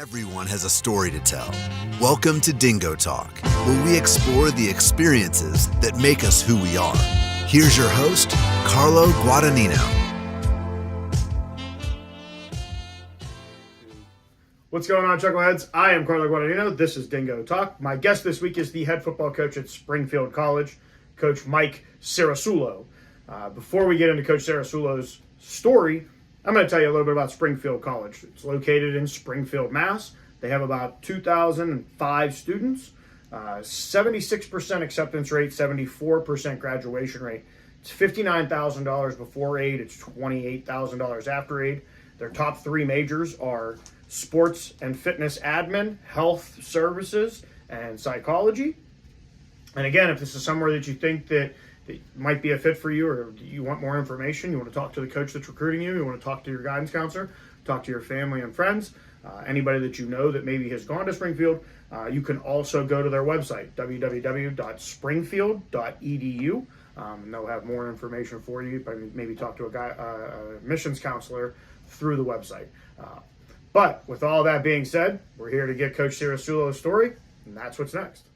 Everyone has a story to tell. Welcome to DingoTalk, where we explore the experiences that make us who we are. Here's your host, Carlo Guadagnino. What's going on, Chuckleheads? I am Carlo Guadagnino. This is DingoTalk. My guest this week is the head football coach at Springfield College, Coach Mike Cerasuolo. Before we get into Coach Cerasuolo's story, I'm going to tell you a little bit about Springfield College. It's located in Springfield, Mass. They have about 2,005 students, 76% acceptance rate, 74% graduation rate. It's $59,000 before aid. It's $28,000 after aid. Their top three majors are sports and fitness admin, health services, and psychology. And again, if this is somewhere that you think that might be a fit for you, or you want more information, you want to talk to the coach that's recruiting you, you want to talk to your guidance counselor, talk to your family and friends, anybody that you know that maybe has gone to Springfield, you can also go to their website, www.springfield.edu, and they'll have more information for you. Maybe talk to a missions counselor through the website. But with all that being said, we're here to get Coach Cerasuolo's story, and that's what's next.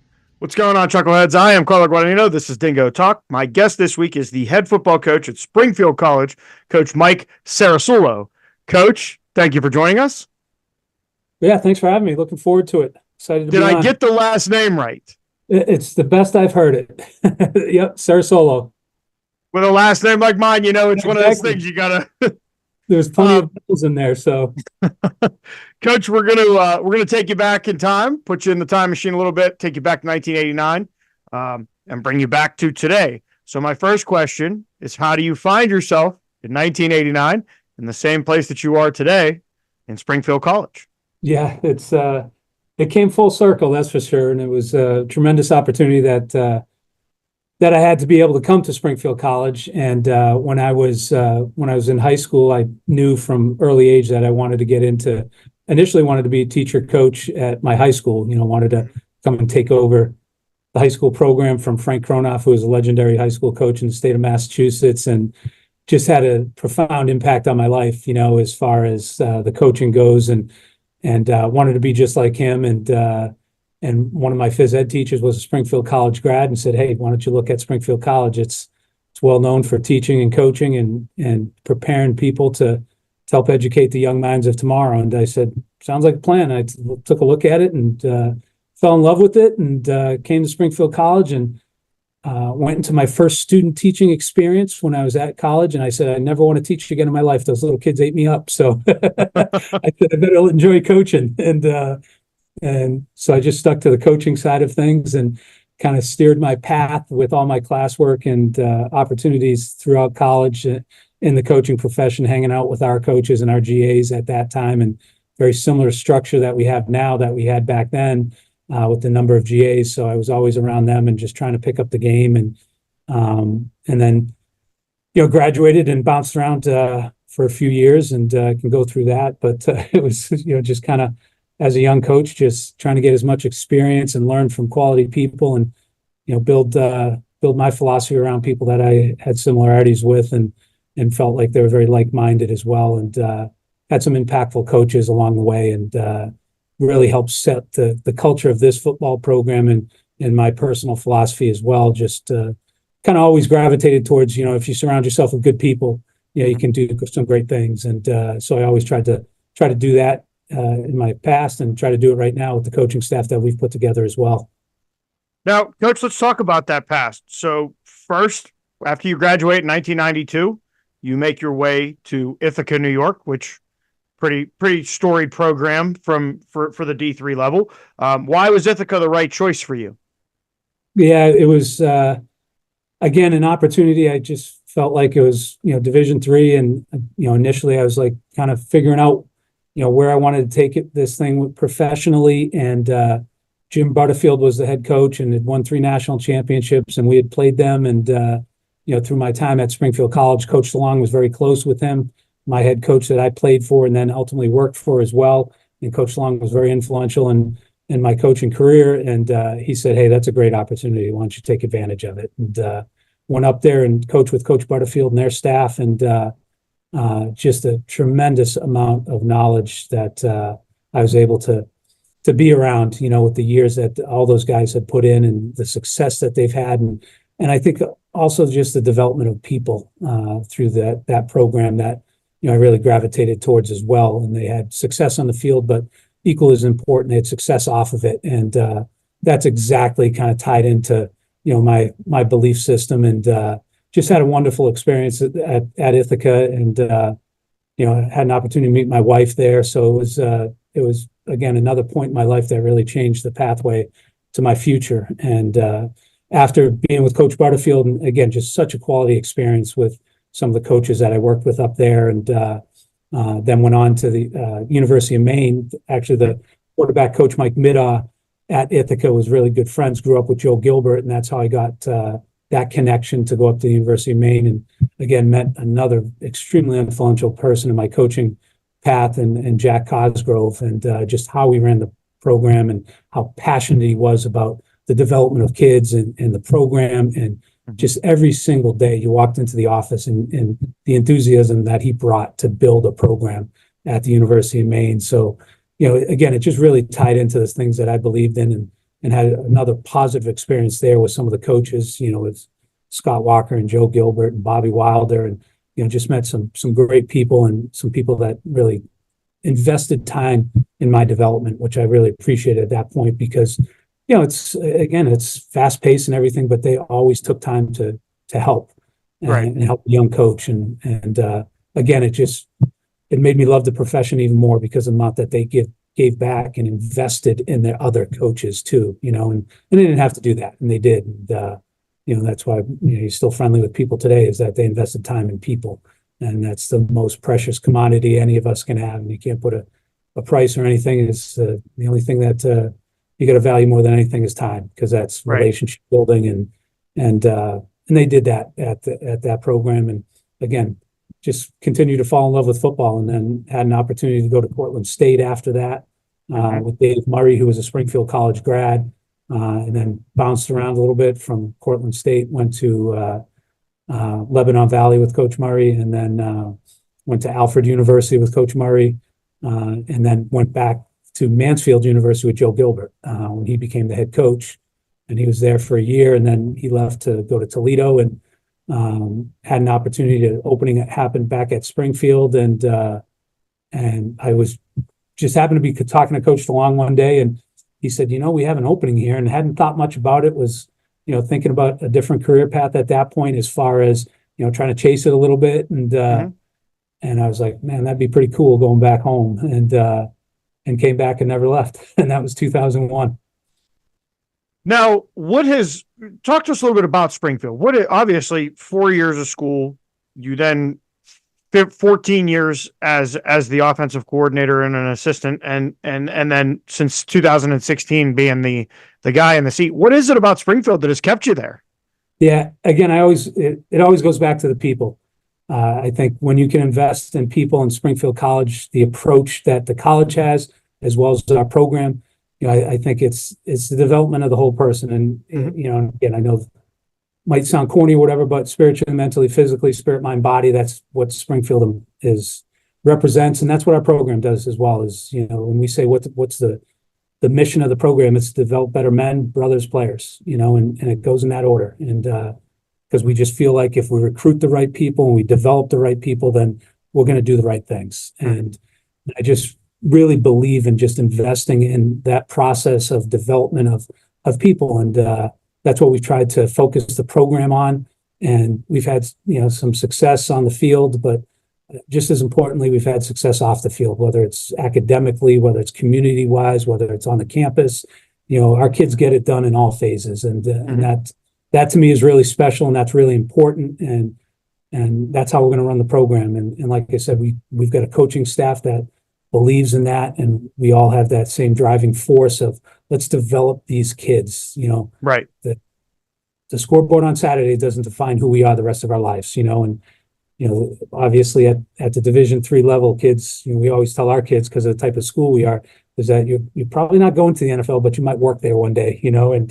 What's going on, Chuckleheads? I am Carlo Guadagnino. This is Dingo Talk. My guest this week is the head football coach at Springfield College, Coach Mike Cerasuolo. Coach, thank you for joining us. Yeah, thanks for having me. Looking forward to it. Excited to be on. Did I get the last name right? It's the best I've heard it. Yep, Cerasuolo. With a last name like mine, it's one of those things you gotta. There's plenty of bills in there, so. Coach, we're gonna take you back in time, put you in the time machine a little bit, take you back to 1989, and bring you back to today. So my first question is, how do you find yourself in 1989 in the same place that you are today in Springfield College? Yeah, it came full circle, that's for sure, and it was a tremendous opportunity that I had to be able to come to Springfield College. And when I was in high school, I knew from early age that I wanted to get into. Initially, wanted to be a teacher coach at my high school. Wanted to come and take over the high school program from Frank Kronoff, who was a legendary high school coach in the state of Massachusetts, and just had a profound impact on my life. As far as the coaching goes, and wanted to be just like him. And one of my phys ed teachers was a Springfield College grad and said, "Hey, why don't you look at Springfield College? It's well known for teaching and coaching and preparing people to help educate the young minds of tomorrow." And I said, "Sounds like a plan." I took a look at it and fell in love with it, and came to Springfield College and went into my first student teaching experience when I was at college. And I said, "I never want to teach again in my life. Those little kids ate me up." So I said, "I better enjoy coaching." And so I just stuck to the coaching side of things and kind of steered my path with all my classwork and opportunities throughout college in the coaching profession, hanging out with our coaches and our GAs at that time, and very similar structure that we have now that we had back then with the number of GAs. So I was always around them and just trying to pick up the game, and then graduated and bounced around for a few years, and can go through that. But it was just kind of, as a young coach, just trying to get as much experience and learn from quality people, and build my philosophy around people that I had similarities with, and felt like they were very like-minded as well, and had some impactful coaches along the way, and really helped set the culture of this football program and my personal philosophy as well. Just kind of always gravitated towards, if you surround yourself with good people, you can do some great things. And so I always tried to do that in my past, and try to do it right now with the coaching staff that we've put together as well. Now, Coach, let's talk about that past. So first, after you graduate in 1992, you make your way to Ithaca, New York, which pretty storied program for the D3 level. Why was Ithaca the right choice for you? Yeah, it was, again, an opportunity. I just felt like it was, Division III. And, initially I was like kind of figuring out where I wanted to take this thing professionally. And Jim Butterfield was the head coach and had won 3 national championships, and we had played them. And, through my time at Springfield College, Coach DeLong was very close with him, my head coach that I played for and then ultimately worked for as well. And Coach DeLong was very influential in my coaching career. And he said, "Hey, that's a great opportunity. Why don't you take advantage of it?" And went up there and coached with Coach Butterfield and their staff, and just a tremendous amount of knowledge that I was able to be around, with the years that all those guys had put in and the success that they've had. And I think also just the development of people through that program that, I really gravitated towards as well. And they had success on the field, but equally as important, they had success off of it. And that's exactly kind of tied into, my belief system, and just had a wonderful experience at Ithaca, and, I had an opportunity to meet my wife there. So it was again, another point in my life that really changed the pathway to my future. And after being with Coach Butterfield, and again, just such a quality experience with some of the coaches that I worked with up there, and then went on to the University of Maine. Actually, the quarterback coach, Mike Middaugh, at Ithaca was really good friends, grew up with Joe Gilbert, and that's how I got that connection to go up to the University of Maine. And again, met another extremely influential person in my coaching path, and Jack Cosgrove, and just how we ran the program and how passionate he was about the development of kids and the program. And just every single day you walked into the office, and the enthusiasm that he brought to build a program at the University of Maine. So, again, it just really tied into the things that I believed in, and had another positive experience there with some of the coaches, with Scott Walker and Joe Gilbert and Bobby Wilder, and just met some great people, and some people that really invested time in my development, which I really appreciated at that point, because, it's fast paced and everything, but they always took time to help and help the young coach. And again, it made me love the profession even more, because of the amount that they gave back and invested in their other coaches too, and they didn't have to do that, and they did. And, that's why you're still friendly with people today, is that they invested time in people, and that's the most precious commodity any of us can have. And you can't put a price or anything. It's the only thing that you got to value more than anything is time, because that's relationship building, and they did that at that program. And again, just continued to fall in love with football, and then had an opportunity to go to Portland State after that with Dave Murray, who was a Springfield College grad. And then bounced around a little bit from Portland State, went to Lebanon Valley with Coach Murray, and then went to Alfred University with Coach Murray, and then went back to Mansfield University with Joe Gilbert when he became the head coach. And he was there for a year, and then he left to go to Toledo, and had an opportunity to opening happen back at Springfield. And I was just happened to be talking to Coach DeLong one day, and he said, we have an opening here, and hadn't thought much about it. Was, thinking about a different career path at that point, as far as, trying to chase it a little bit. And, and I was like, man, that'd be pretty cool going back home, and came back and never left. And that was 2001. Now, talk to us a little bit about Springfield. Obviously 4 years of school, you then 14 years as the offensive coordinator and an assistant, and then since 2016 being the guy in the seat. What is it about Springfield that has kept you there? Yeah, again, it always goes back to the people. I think when you can invest in people in Springfield College, the approach that the college has, as well as our program, I think it's the development of the whole person. And again, I know might sound corny or whatever, but spiritually, mentally, physically, spirit, mind, body, that's what Springfield represents. And that's what our program does as well. Is, when we say what's the mission of the program, it's to develop better men, brothers, players, and it goes in that order. And because we just feel like if we recruit the right people and we develop the right people, then we're going to do the right things. And I just really believe in just investing in that process of development of people. And that's what we've tried to focus the program on. And we've had, some success on the field, but just as importantly, we've had success off the field, whether it's academically, whether it's community wise, whether it's on the campus. Our kids get it done in all phases. And that to me is really special, and that's really important. And that's how we're going to run the program. And like I said, we've got a coaching staff that believes in that, and we all have that same driving force of let's develop these kids. Right. The scoreboard on Saturday doesn't define who we are the rest of our lives. And obviously at the Division III level, kids, we always tell our kids, because of the type of school we are, is that you're probably not going to the NFL, but you might work there one day. And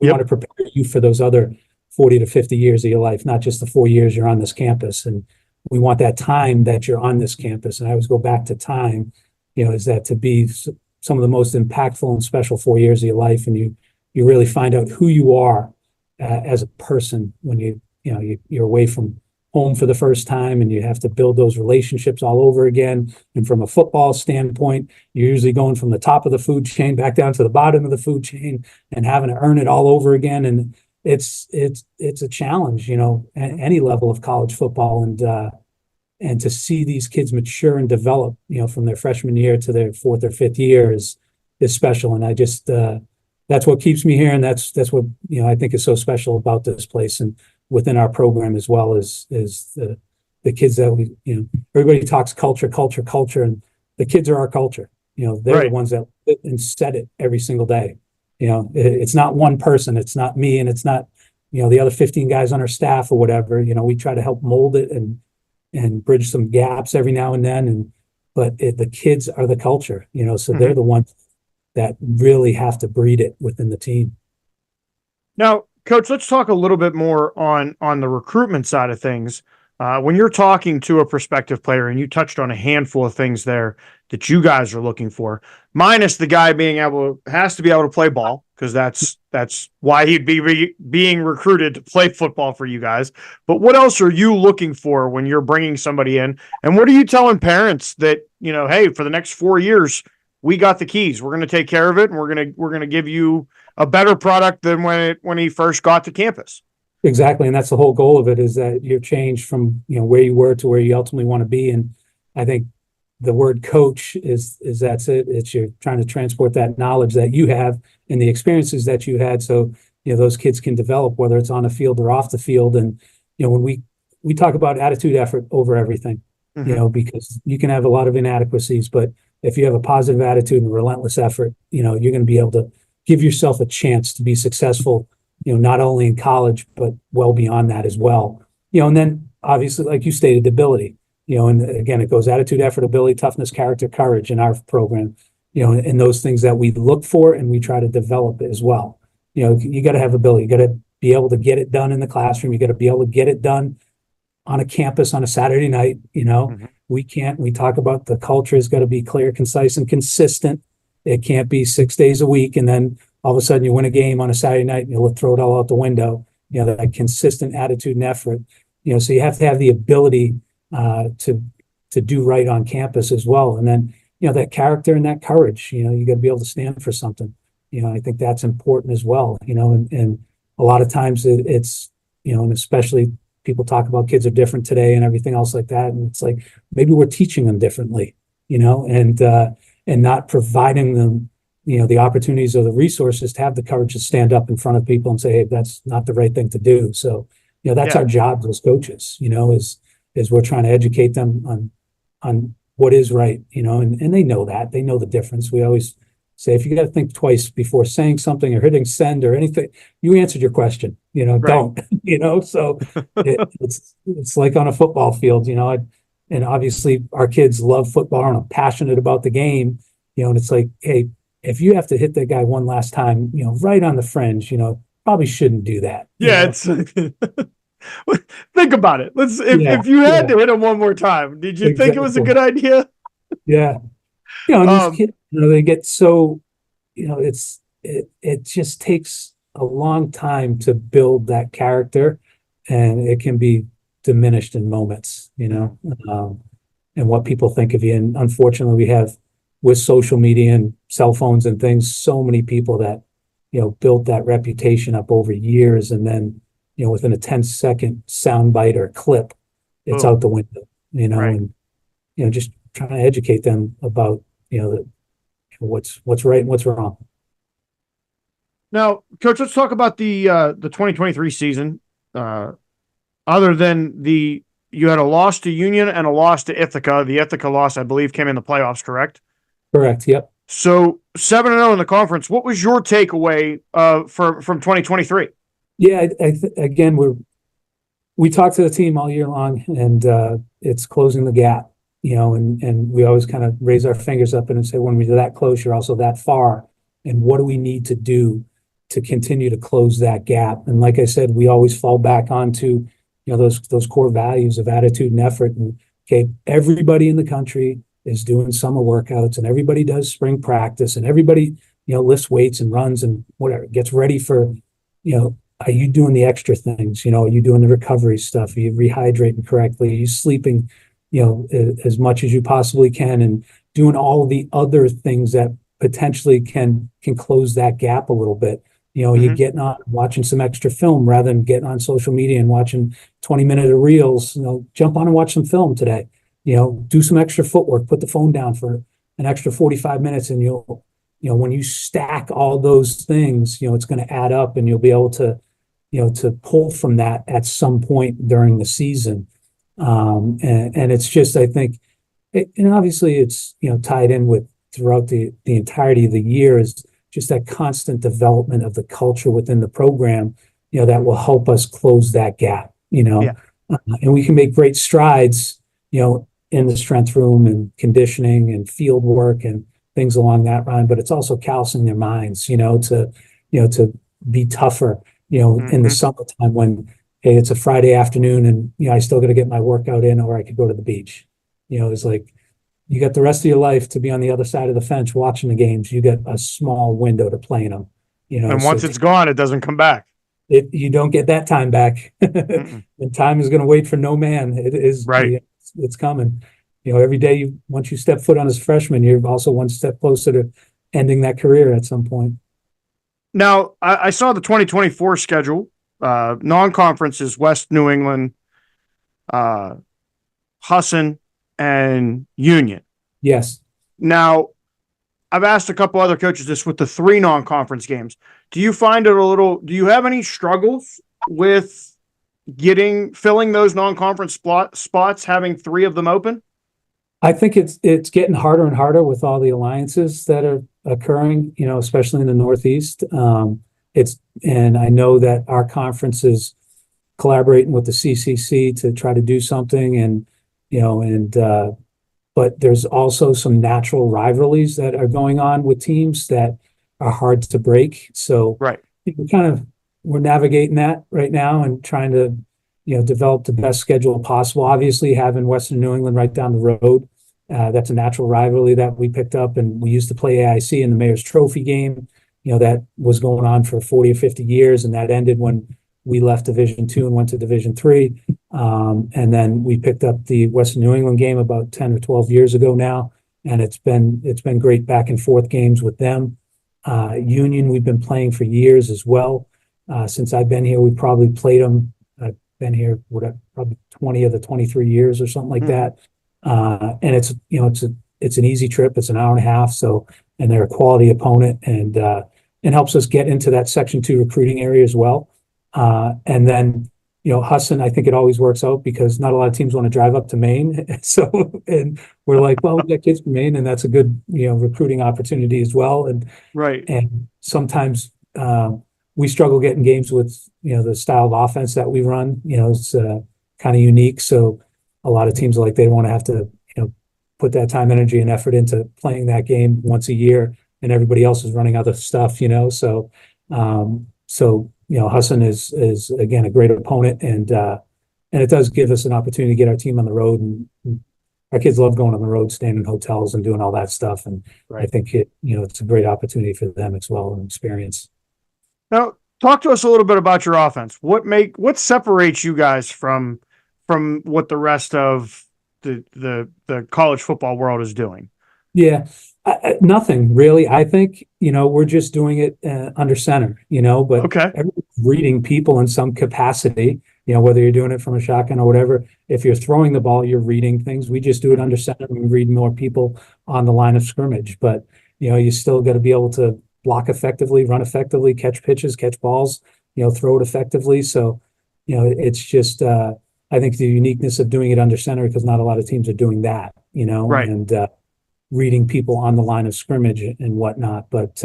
we want to prepare you for those other 40 to 50 years of your life, not just the 4 years you're on this campus. And we want that time that you're on this campus. And I always go back to time is that to be some of the most impactful and special 4 years of your life, and you really find out who you are as a person when you're away from home for the first time, and you have to build those relationships all over again. And from a football standpoint, you're usually going from the top of the food chain back down to the bottom of the food chain and having to earn it all over again. And it's a challenge, any level of college football, and to see these kids mature and develop, from their freshman year to their fourth or fifth year is special. And I just that's what keeps me here, and that's what I think is so special about this place and within our program as well is the kids that everybody talks culture, and the kids are our culture. They're Right. the ones that live and set it every single day. It's not one person, it's not me, and it's not the other 15 guys on our staff or whatever. We try to help mold it and bridge some gaps every now and then, but the kids are the culture. So they're the ones that really have to breed it within the team. Now, Coach, let's talk a little bit more on the recruitment side of things. When you're talking to a prospective player, and you touched on a handful of things there that you guys are looking for, minus the guy has to be able to play ball, because that's why he'd be being recruited to play football for you guys. But what else are you looking for when you're bringing somebody in? And what are you telling parents that, hey, for the next 4 years, we got the keys. We're going to take care of it, and we're going to give you a better product than when he first got to campus. Exactly. And that's the whole goal of it, is that you're changed from, where you were to where you ultimately want to be. And I think the word coach is that's it. It's you're trying to transport that knowledge that you have and the experiences that you had. So, those kids can develop, whether it's on the field or off the field. And, when we talk about attitude, effort over everything, because you can have a lot of inadequacies, but if you have a positive attitude and relentless effort, you're going to be able to give yourself a chance to be successful, not only in college, but well beyond that as well. And then obviously, like you stated, ability, and again, it goes attitude, effort, ability, toughness, character, courage in our program, and those things that we look for and we try to develop as well. You got to have ability. You got to be able to get it done in the classroom. You got to be able to get it done on a campus on a Saturday night. We talk about the culture has got to be clear, concise, and consistent. It can't be 6 days a week, and then all of a sudden you win a game on a Saturday night and you'll throw it all out the window. That consistent attitude and effort. So you have to have the ability to do right on campus as well. And then, that character and that courage, you got to be able to stand for something. I think that's important as well, and a lot of times it's, and especially people talk about kids are different today and everything else like that. And it's like, maybe we're teaching them differently, and not providing them, the opportunities or the resources to have the courage to stand up in front of people and say, hey, that's not the right thing to do. So, that's our job as coaches, is we're trying to educate them on what is right, and they know that. They know the difference. We always say, if you got to think twice before saying something or hitting send or anything, you answered your question, Right. don't, so it's like on a football field, and obviously our kids love football and are passionate about the game, and it's like, hey, if you have to hit that guy one last time, right on the fringe, probably shouldn't do that. Yeah, it's think about it. If you had to hit him one more time, did you think it was a good idea? Yeah. And these kids, they get so, it just takes a long time to build that character, and it can be diminished in moments, and what people think of you. And unfortunately, we have, with social media and cell phones and things, so many people that, built that reputation up over years, and then, within a 10-second soundbite or clip, it's out the window, Right. and, just trying to educate them about, what's right and what's wrong. Now, Coach, let's talk about the 2023 season. Other than you had a loss to Union and a loss to Ithaca. The Ithaca loss, I believe, came in the playoffs, correct? Correct. Yep. So 7-0 in the conference. What was your takeaway from 2023? Yeah, again, we talk to the team all year long, and it's closing the gap, and we always kind of raise our fingers up and say, when we're that close, you're also that far. And what do we need to do to continue to close that gap? And like I said, we always fall back onto, those core values of attitude and effort. And okay, everybody in the country is doing summer workouts, and everybody does spring practice, and everybody, lifts weights and runs and whatever, gets ready for, are you doing the extra things? Are you doing the recovery stuff? Are you rehydrating correctly? Are you sleeping, as much as you possibly can, and doing all the other things that potentially can close that gap a little bit? You're getting on watching some extra film rather than getting on social media and watching 20-minute reels. Jump on and watch some film today. Do some extra footwork, put the phone down for an extra 45 minutes, and when you stack all those things, it's going to add up, and you'll be able to, to pull from that at some point during the season. And it's just, I think, and obviously it's, tied in with throughout the entirety of the year, is just that constant development of the culture within the program, that will help us close that gap, and we can make great strides, in the strength room and conditioning and field work and things along that line, but it's also calcing their minds, to be tougher, in the summertime when, hey, it's a Friday afternoon and, I still got to get my workout in, or I could go to the beach. It's like, you got the rest of your life to be on the other side of the fence watching the games. You get a small window to play in them, And once it's gone, it doesn't come back. You don't get that time back. And time is going to wait for no man. It is right. It's coming. Every day once you step foot on as a freshman, you're also one step closer to ending that career at some point. Now, I saw the 2024 schedule. Non-conference is West New England, Husson, and Union. Yes. Now, I've asked a couple other coaches this with the 3 non-conference games. Do you find it do you have any struggles with filling those non-conference spots, having 3 of them open? I think it's getting harder and harder with all the alliances that are occurring, especially in the Northeast. And I know that our conference is collaborating with the CCC to try to do something, and but there's also some natural rivalries that are going on with teams that are hard to break. So right, we're navigating that right now and trying to, develop the best schedule possible. Obviously, having Western New England right down the road, that's a natural rivalry that we picked up, and we used to play AIC in the Mayor's Trophy game. That was going on for 40 or 50 years, and that ended when we left Division II and went to Division III. And then we picked up the Western New England game about 10 or 12 years ago now, and it's been great back and forth games with them. Union, we've been playing for years as well. Since I've been here, we probably played them. I've been here probably 20 of the 23 years or something like that. And it's an easy trip. It's an hour and a half. And they're a quality opponent, and helps us get into that Section 2 recruiting area as well. And then, Husson, I think it always works out because not a lot of teams want to drive up to Maine. And we're like, well, we got kids from Maine, and that's a good, recruiting opportunity as well. And right. And sometimes we struggle getting games with, the style of offense that we run. It's kind of unique. So a lot of teams are like, they don't want to have to, put that time, energy, and effort into playing that game once a year, and everybody else is running other stuff. So Husson is again a great opponent, and it does give us an opportunity to get our team on the road, and our kids love going on the road, staying in hotels and doing all that stuff. And right. I think it's a great opportunity for them as well, and experience. Now, talk to us a little bit about your offense. What separates you guys from what the rest of the college football world is doing? Yeah, nothing really. I think, we're just doing it under center, but okay. Everyone's reading people in some capacity, whether you're doing it from a shotgun or whatever. If you're throwing the ball, you're reading things. We just do it under center. We read more people on the line of scrimmage, but, you still got to be able to block effectively, run effectively, catch pitches, catch balls, throw it effectively. So, it's just, I think the uniqueness of doing it under center, because not a lot of teams are doing that, right. And reading people on the line of scrimmage and whatnot. But,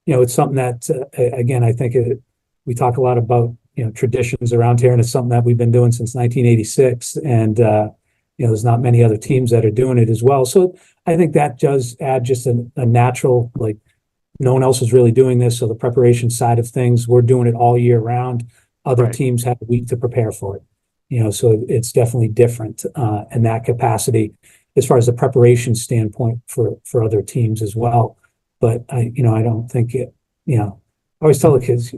it's something that, again, I think we talk a lot about, traditions around here, and it's something that we've been doing since 1986. And, there's not many other teams that are doing it as well. So I think that does add just a natural, like, no one else is really doing this. So the preparation side of things, we're doing it all year round. Other right. teams have a week to prepare for it. So it's definitely different in that capacity. as far as the preparation standpoint for other teams as well. But I don't think it, I always tell the kids,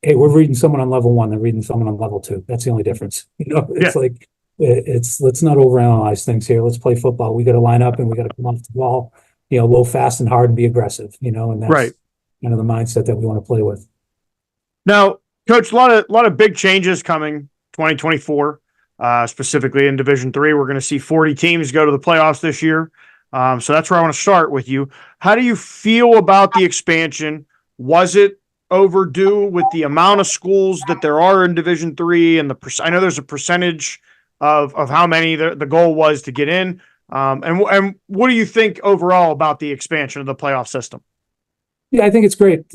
hey, we're reading someone on level 1, they're reading someone on level 2. That's the only difference. It's like, let's not overanalyze things here. Let's play football. We got to line up and we got to come off the ball, low, fast, and hard, and be aggressive, and that's right. Kind of the mindset that we want to play with. Now, Coach, a lot of big changes coming 2024, specifically in Division III. We're going to see 40 teams go to the playoffs this year. So that's where I want to start with you. How do you feel about the expansion? Was it overdue with the amount of schools that there are in Division III, and I know there's a percentage of how many the goal was to get in. And what do you think overall about the expansion of the playoff system? Yeah, I think it's great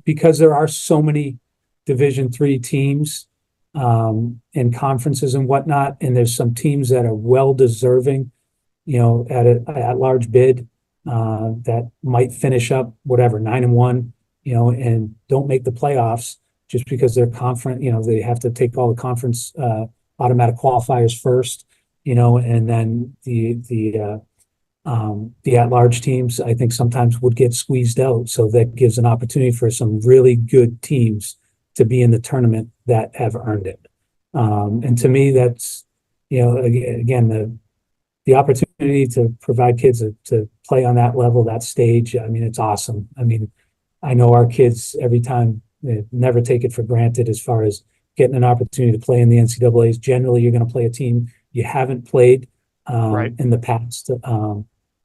because there are so many Division III teams and conferences and whatnot, and there's some teams that are well deserving, at large bid that might finish up 9-1, and don't make the playoffs just because they're they have to take all the conference automatic qualifiers first, and then the at-large teams, I think, sometimes would get squeezed out. So that gives an opportunity for some really good teams to be in the tournament that have earned it. And to me, that's, again, the opportunity to provide kids to play on that level, that stage. I mean, it's awesome. I mean, I know our kids every time, they never take it for granted as far as getting an opportunity to play in the NCAAs. Generally, you're going to play a team you haven't played in the past,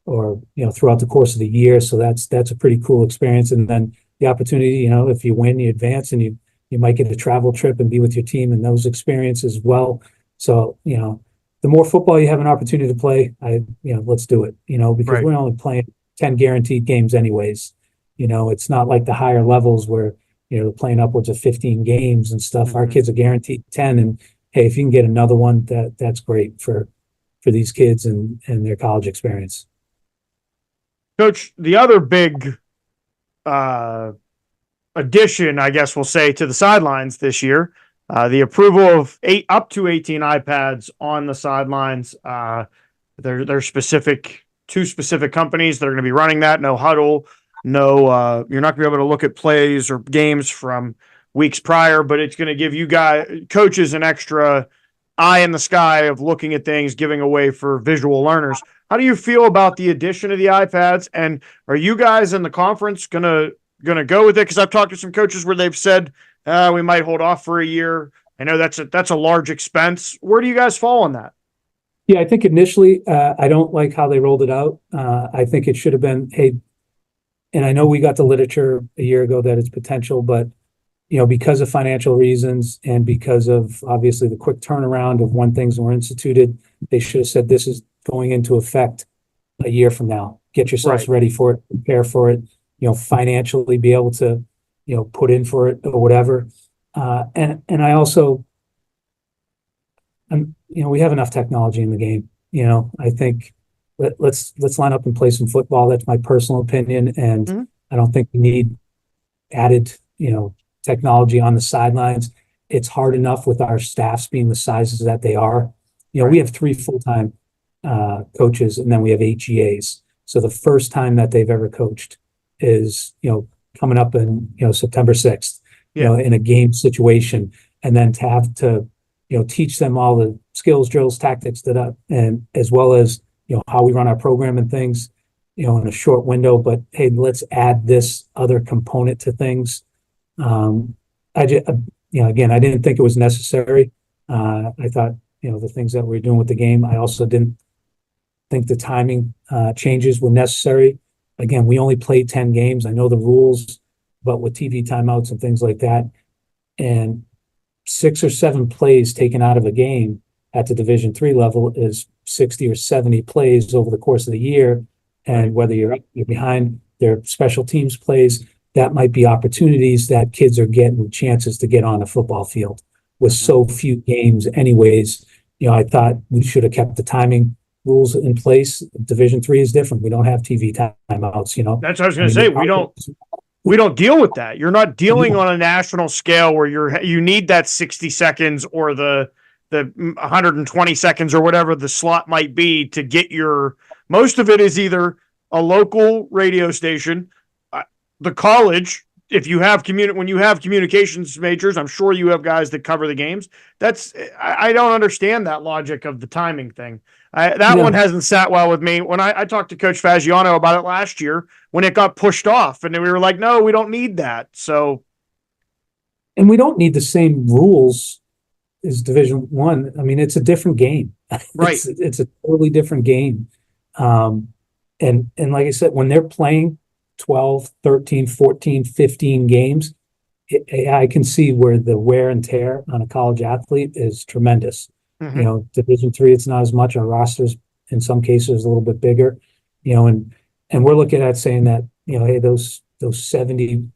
or throughout the course of the year. So that's a pretty cool experience. And then the opportunity, if you win, you advance, and you might get a travel trip and be with your team and those experiences as well. So the more football you have an opportunity to play, let's do it. Because we're only playing 10 guaranteed games anyways. It's not like the higher levels where playing upwards of 15 games and stuff. Mm-hmm. Our kids are guaranteed 10, and hey, if you can get another one, that's great for these kids and their college experience. Coach, the other big addition, I guess we'll say, to the sidelines this year, the approval of up to 18 iPads on the sidelines. There's two specific companies that are going to be running that. No huddle, no, you're not going to be able to look at plays or games from weeks prior, but it's going to give you coaches an extra eye in the sky of looking at things, giving away for visual learners. How do you feel about the addition of the iPads? And are you guys in the conference gonna go with it? Because I've talked to some coaches where they've said we might hold off for a year. I know that's a large expense. Where do you guys fall on that? Yeah, I think initially I don't like how they rolled it out. I think it should have been, hey, and I know we got the literature a year ago that it's potential, but because of financial reasons and because of obviously the quick turnaround of when things were instituted, they should have said this is going into effect a year from now. Get yourselves ready for it, prepare for it, financially be able to, put in for it or whatever. And I also, we have enough technology in the game. I think let's line up and play some football. That's my personal opinion. And mm-hmm. I don't think we need added, technology on the sidelines. It's hard enough with our staffs being the sizes that they are. We have 3 full-time coaches, and then we have 8 GAs. So the first time that they've ever coached is, coming up in, September 6th, in a game situation, and then to have to, teach them all the skills, drills, tactics and as well as, how we run our program and things, in a short window. But hey, let's add this other component to things. Again, I didn't think it was necessary. I thought, the things that we're doing with the game, I also didn't think the timing changes were necessary. Again, we only played 10 games. I know the rules, but with TV timeouts and things like that, and 6 or 7 plays taken out of a game at the Division III level is 60 or 70 plays over the course of the year. And whether you're up, you're behind, their special teams plays, that might be opportunities that kids are getting chances to get on a football field with so few games anyways. I thought we should have kept the timing rules in place. Division III is different. We don't have TV timeouts, That's what I was going to say. We don't deal with that. You're not dealing on a national scale where you need that 60 seconds or the 120 seconds or whatever the slot might be to get your Most of it is either a local radio station, the college. If you have when you have communications majors, I'm sure you have guys that cover the games. I don't understand that logic of the timing thing. One hasn't sat well with me. When I talked to Coach Fagiano about it last year, when it got pushed off, and we were like, no, we don't need that. So, and we don't need the same rules as Division One. I mean, it's a different game, right? It's a totally different game. And like I said, when they're playing 12, 13, 14, 15 games, I can see where the wear and tear on a college athlete is tremendous. Mm-hmm. Division III, it's not as much. Our rosters, in some cases, a little bit bigger. And we're looking at saying that, hey, those 70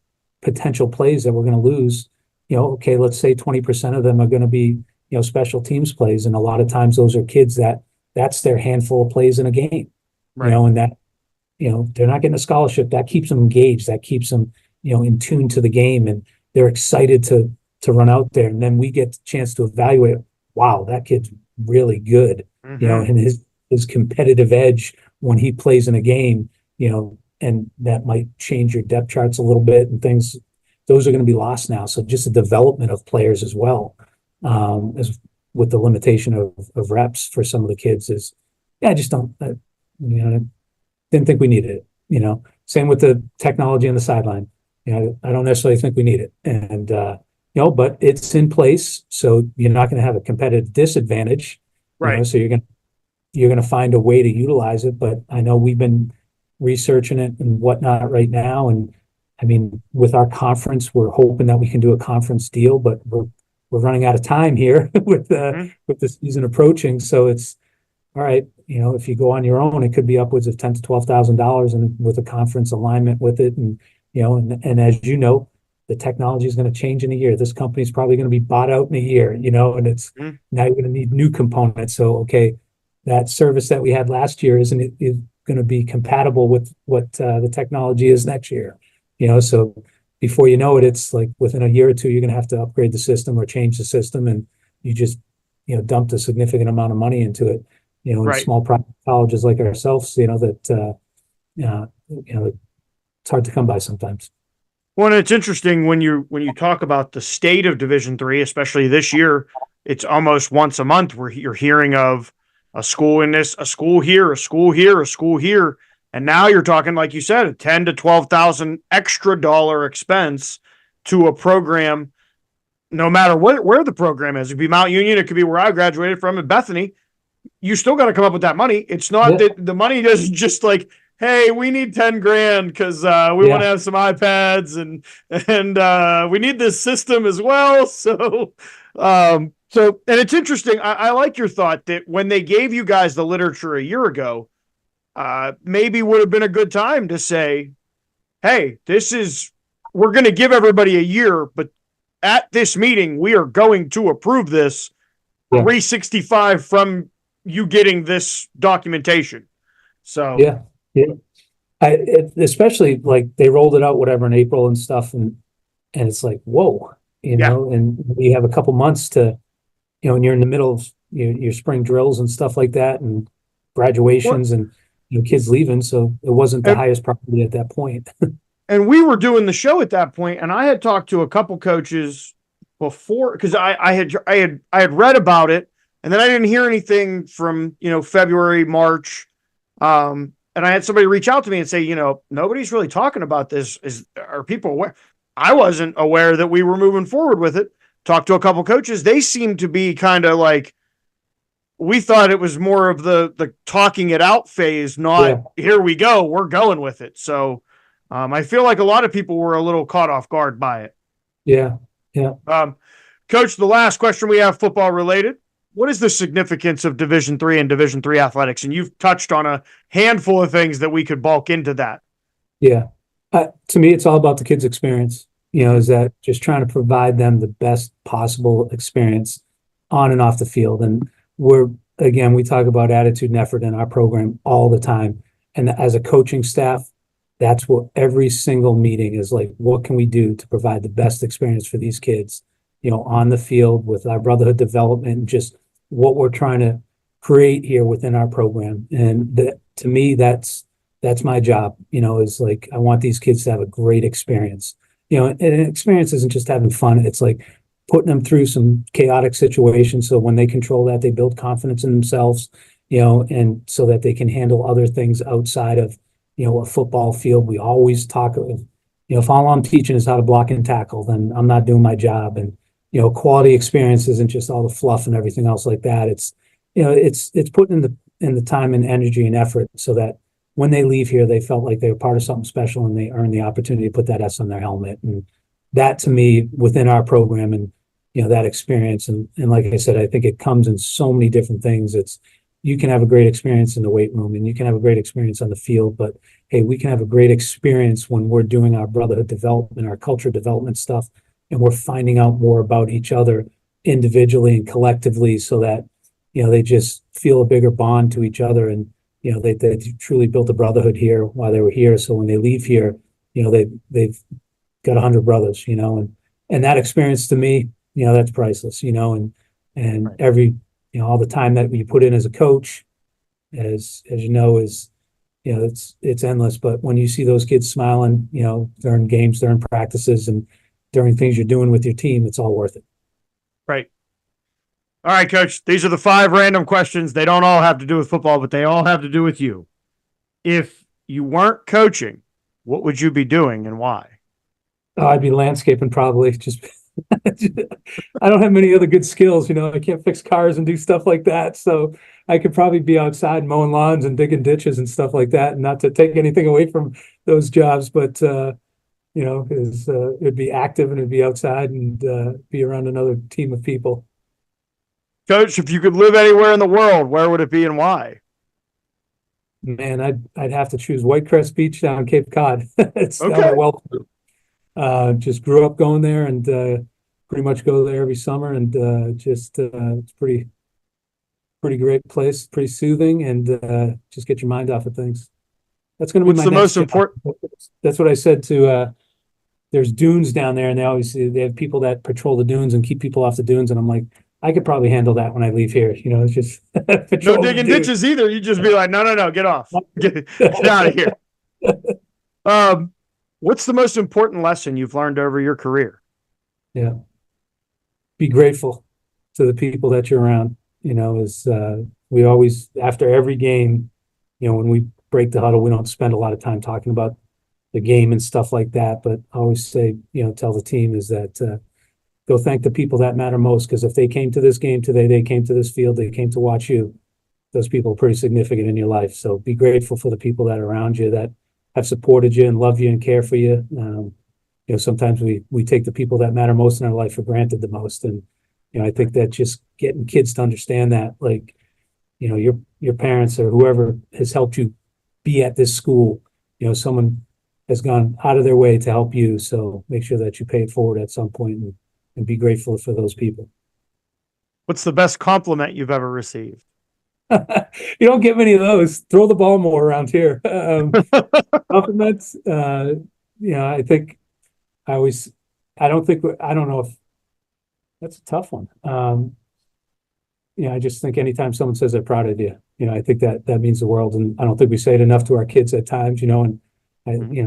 potential plays that we're going to lose, okay, let's say 20% of them are going to be, special teams plays. And a lot of times those are kids that's their handful of plays in a game. Right. And that, they're not getting a scholarship. That keeps them engaged. That keeps them, in tune to the game, and they're excited to run out there. And then we get the chance to evaluate, wow, that kid's really good, mm-hmm. And his competitive edge when he plays in a game, and that might change your depth charts a little bit and things. Those are going to be lost now. So just the development of players as well, as with the limitation of reps for some of the kids is, I just don't, didn't think we needed it, same with the technology on the sideline. I don't necessarily think we need it. And, but it's in place. So you're not going to have a competitive disadvantage, right? So you're going to find a way to utilize it. But I know we've been researching it and whatnot right now. And I mean, with our conference, we're hoping that we can do a conference deal, but we're running out of time here with the season approaching. So it's all right. If you go on your own, it could be upwards of $10,000 to $12,000, and with a conference alignment with it, and and as the technology is going to change in a year. This company is probably going to be bought out in a year, and it's now you're going to need new components. So, okay, that service that we had last year is going to be compatible with what the technology is next year, so before you know it, it's like within a year or two, you're going to have to upgrade the system or change the system. And you just, dumped a significant amount of money into it, in right. Small private colleges like ourselves, that, it's hard to come by sometimes. Well, and it's interesting when you talk about the state of Division III, especially this year, it's almost once a month where you're hearing of a school in this, a school here, a school here, a school here. And now you're talking, like you said, a $10,000 to $12,000 extra dollar expense to a program, no matter where the program is. It could be Mount Union, it could be where I graduated from at Bethany. You still got to come up with that money. It's not that the money doesn't just like, hey, we need 10 grand because we want to have some iPads and we need this system as well. So, and it's interesting. I like your thought that when they gave you guys the literature a year ago, maybe would have been a good time to say, hey, we're going to give everybody a year, but at this meeting, we are going to approve this 365 from you getting this documentation. So, especially like they rolled it out, whatever, in April and stuff. And it's like, whoa, and you have a couple months to, and you're in the middle of your spring drills and stuff like that, and graduations and kids leaving. So it wasn't the highest priority at that point. And we were doing the show at that point, and I had talked to a couple coaches before, because I had read about it, and then I didn't hear anything from February, March, and I had somebody reach out to me and say, nobody's really talking about this. Are people aware? I wasn't aware that we were moving forward with it. Talked to a couple coaches. They seemed to be kind of like, we thought it was more of the talking it out phase, not here we go, we're going with it. So I feel like a lot of people were a little caught off guard by it. Yeah. Coach, the last question we have, football related. What is the significance of Division III and Division III athletics? And you've touched on a handful of things that we could bulk into that. Yeah. To me, it's all about the kids' experience, is that just trying to provide them the best possible experience on and off the field. And we talk about attitude and effort in our program all the time. And as a coaching staff, that's what every single meeting is like. What can we do to provide the best experience for these kids, on the field with our brotherhood development, and just what we're trying to create here within our program. And to me, that's my job, is like, I want these kids to have a great experience, and an experience isn't just having fun. It's like putting them through some chaotic situations. So when they control that, they build confidence in themselves, and so that they can handle other things outside of, a football field. We always talk of, if all I'm teaching is how to block and tackle, then I'm not doing my job. And, quality experience isn't just all the fluff and everything else like that. It's, it's putting in the time and energy and effort so that when they leave here, they felt like they were part of something special and they earned the opportunity to put that S on their helmet. And that, to me, within our program and, that experience. And like I said, I think it comes in so many different things. You can have a great experience in the weight room and you can have a great experience on the field, but hey, we can have a great experience when we're doing our brotherhood development, our culture development stuff, and we're finding out more about each other individually and collectively so that, they just feel a bigger bond to each other. And, they truly built a brotherhood here while they were here. So when they leave here, they've got 100 brothers, and that experience to me, that's priceless, and Right. every, all the time that you put in as a coach, as you know, is, it's endless. But when you see those kids smiling, during games, during practices, and during things you're doing with your team, it's all worth it. Right. All right, Coach. These are the 5 random questions. They don't all have to do with football, but they all have to do with you. If you weren't coaching, what would you be doing and why? I'd be landscaping probably. Just I don't have many other good skills. I can't fix cars and do stuff like that. So I could probably be outside mowing lawns and digging ditches and stuff like that. And not to take anything away from those jobs, but it'd be active and it'd be outside and be around another team of people. Coach, if you could live anywhere in the world, where would it be and why? Man, I'd have to choose Whitecrest Beach down Cape Cod. It's down Okay. by Wellford. Just grew up going there and pretty much go there every summer, and it's pretty great place, pretty soothing, and just get your mind off of things. That's going to be What's my the next most job. important? That's what I said to. There's dunes down there, and they have people that patrol the dunes and keep people off the dunes, and I'm like, I could probably handle that when I leave here. It's just No patrol the digging dunes. ditches either. You just be like, no, get off. Get out of here. What's the most important lesson you've learned over your career? Yeah. Be grateful to the people that you're around. We always, after every game, when we break the huddle, we don't spend a lot of time talking about the game and stuff like that. But I always say, tell the team is that go thank the people that matter most. Because if they came to this game today, they came to this field, they came to watch you. Those people are pretty significant in your life. So be grateful for the people that are around you that have supported you and love you and care for you. Sometimes we take the people that matter most in our life for granted the most. And, I think that just getting kids to understand that, like, your parents or whoever has helped you be at this school, someone has gone out of their way to help you. So make sure that you pay it forward at some point and be grateful for those people. What's the best compliment you've ever received? You don't get many of those. Throw the ball more around here. Compliments. I think I don't know if that's a tough one. I just think anytime someone says they're proud of you, I think that means the world. And I don't think we say it enough to our kids at times, and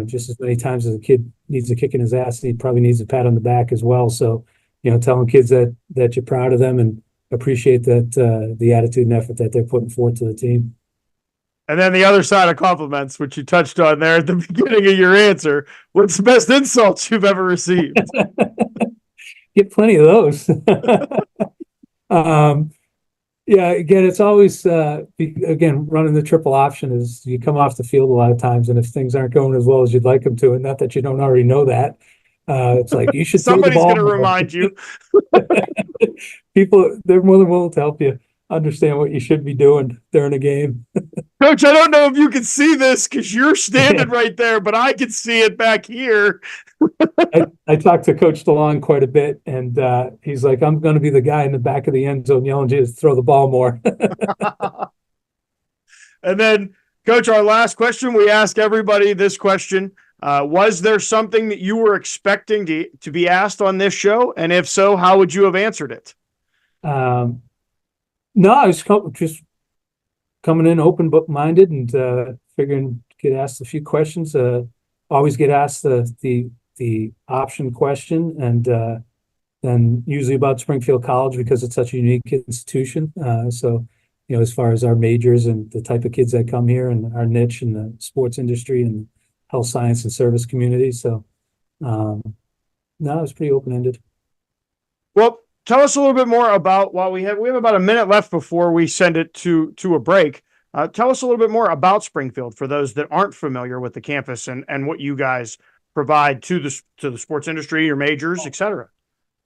just as many times as a kid needs a kick in his ass, he probably needs a pat on the back as well. So, telling kids that you're proud of them and appreciate that the attitude and effort that they're putting forward to the team. And then the other side of compliments, which you touched on there at the beginning of your answer, what's the best insults you've ever received? Get plenty of those. Again, it's always, running the triple option is you come off the field a lot of times, and if things aren't going as well as you'd like them to, and not that you don't already know that, it's like you should Somebody's throw going the to ball remind you. People, they're more than willing to help you understand what you should be doing during a game. Coach, I don't know if you can see this because you're standing right there, but I can see it back here. I talked to Coach DeLong quite a bit, and he's like, I'm going to be the guy in the back of the end zone yelling to throw the ball more. And then, Coach, our last question, we ask everybody this question. Was there something that you were expecting to be asked on this show? And if so, how would you have answered it? No, I was just coming in open book minded and figuring get asked a few questions. Always get asked the option question, and then usually about Springfield College because it's such a unique institution. So, as far as our majors and the type of kids that come here and our niche in the sports industry and health science and service community. So, no, it's pretty open ended. Well, tell us a little bit more about what we have about a minute left before we send it to a break. Tell us a little bit more about Springfield for those that aren't familiar with the campus and what you guys provide to the sports industry, your majors, et cetera.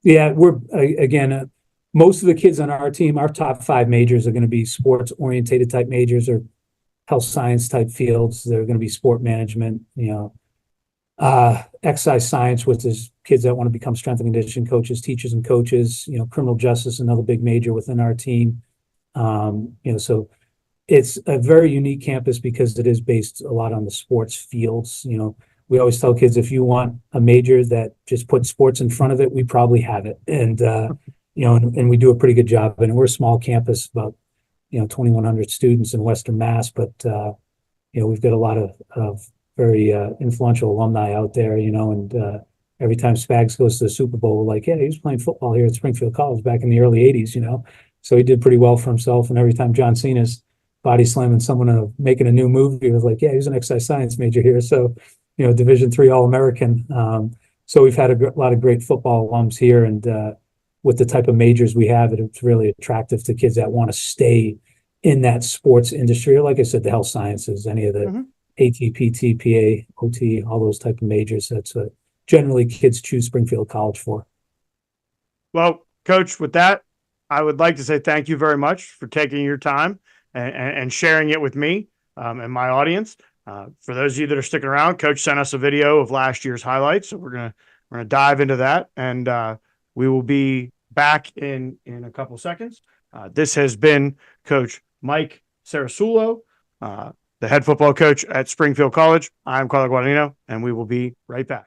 Yeah, we're again, most of the kids on our team, our top 5 majors are going to be sports orientated type majors or health science type fields. They're going to be sport management, exercise science, which is kids that want to become strength and conditioning coaches, teachers and coaches, criminal justice, another big major within our team. So it's a very unique campus because it is based a lot on the sports fields. We always tell kids, if you want a major that just puts sports in front of it, we probably have it. And, and we do a pretty good job. And we're a small campus, about, 2,100 students in Western Mass, but, we've got a lot of very influential alumni out there, and every time Spags goes to the Super Bowl, we're like, yeah, he was playing football here at Springfield College back in the early 80s, so he did pretty well for himself. And every time John Cena's body slamming someone making a new movie, he was like, yeah, he was an exercise science major here. So, Division III All-American. So we've had a lot of great football alums here, and with the type of majors we have, it's really attractive to kids that want to stay in that sports industry, or like I said, the health sciences, any of the ATP, TPA, OT, all those type of majors. That's what generally kids choose Springfield College for. Well, Coach, with that, I would like to say thank you very much for taking your time and sharing it with me and my audience. For those of you that are sticking around, Coach sent us a video of last year's highlights, so we're gonna dive into that, and we will be back in a couple seconds. This has been Coach Mike Cerasuolo, the head football coach at Springfield College. I'm Carlo Guadagnino, and we will be right back.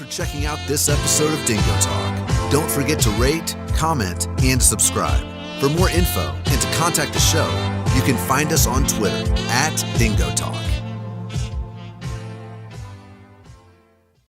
for checking out this episode of Dingo Talk. Don't forget to rate, comment, and subscribe. For more info and to contact the show, you can find us on Twitter @DingoTalk.